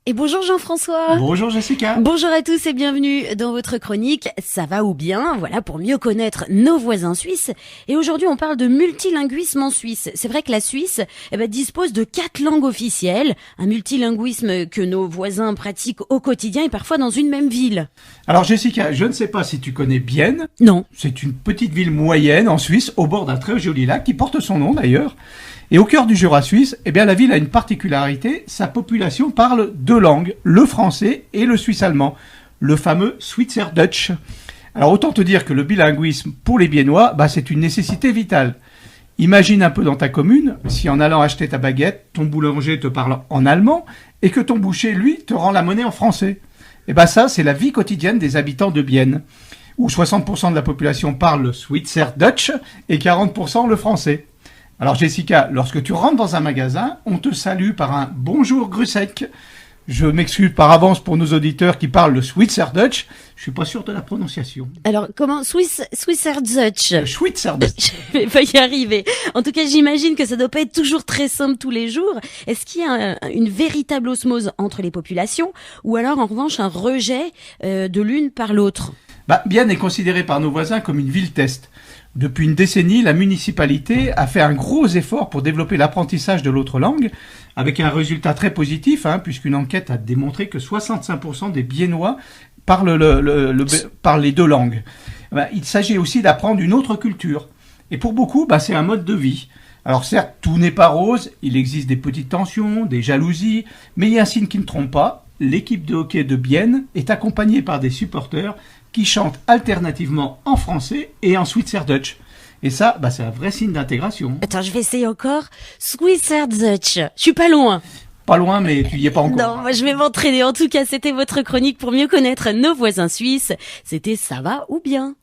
Et bonjour Jean-François. Bonjour Jessica. Bonjour à tous et bienvenue dans votre chronique Ça va ou bien, voilà pour mieux connaître nos voisins suisses. Et aujourd'hui on parle de multilinguisme en Suisse. C'est vrai que la Suisse dispose de 4 langues officielles, un multilinguisme que nos voisins pratiquent au quotidien et parfois dans une même ville. Alors Jessica, je ne sais pas si tu connais Bienne. Non. C'est une petite ville moyenne en Suisse au bord d'un très joli lac qui porte son nom d'ailleurs. Et au cœur du Jura suisse, la ville a une particularité, sa population parle 2 langues, le français et le suisse-allemand, le fameux Schweizerdeutsch. Alors autant te dire que le bilinguisme pour les Biennois, c'est une nécessité vitale. Imagine un peu dans ta commune, si en allant acheter ta baguette, ton boulanger te parle en allemand et que ton boucher, lui, te rend la monnaie en français. Ça, c'est la vie quotidienne des habitants de Bienne, où 60% de la population parle le Schweizerdeutsch et 40% le français. Alors Jessica, lorsque tu rentres dans un magasin, on te salue par un « bonjour Grüßek ». Je m'excuse par avance pour nos auditeurs qui parlent le Schweizerdeutsch. Je suis pas sûr de la prononciation. Alors comment Schweizerdeutsch? Schweizerdeutsch. Je vais pas y arriver. En tout cas, j'imagine que ça doit pas être toujours très simple tous les jours. Est-ce qu'il y a une véritable osmose entre les populations ou alors en revanche un rejet de l'une par l'autre? Bienne est considérée par nos voisins comme une ville-test. Depuis une décennie, la municipalité a fait un gros effort pour développer l'apprentissage de l'autre langue, avec un résultat très positif, puisqu'une enquête a démontré que 65% des Biennois parlent les 2 langues. Il s'agit aussi d'apprendre une autre culture. Et pour beaucoup, c'est un mode de vie. Alors certes, tout n'est pas rose, il existe des petites tensions, des jalousies, mais il y a un signe qui ne trompe pas. L'équipe de hockey de Bienne est accompagnée par des supporters qui chantent alternativement en français et en Schweizerdeutsch. Et ça, c'est un vrai signe d'intégration. Attends, je vais essayer encore. Schweizerdeutsch. Je suis pas loin. Pas loin, mais tu y es pas encore. Non, moi je vais m'entraîner. En tout cas, c'était votre chronique pour mieux connaître nos voisins suisses. C'était Ça va ou bien?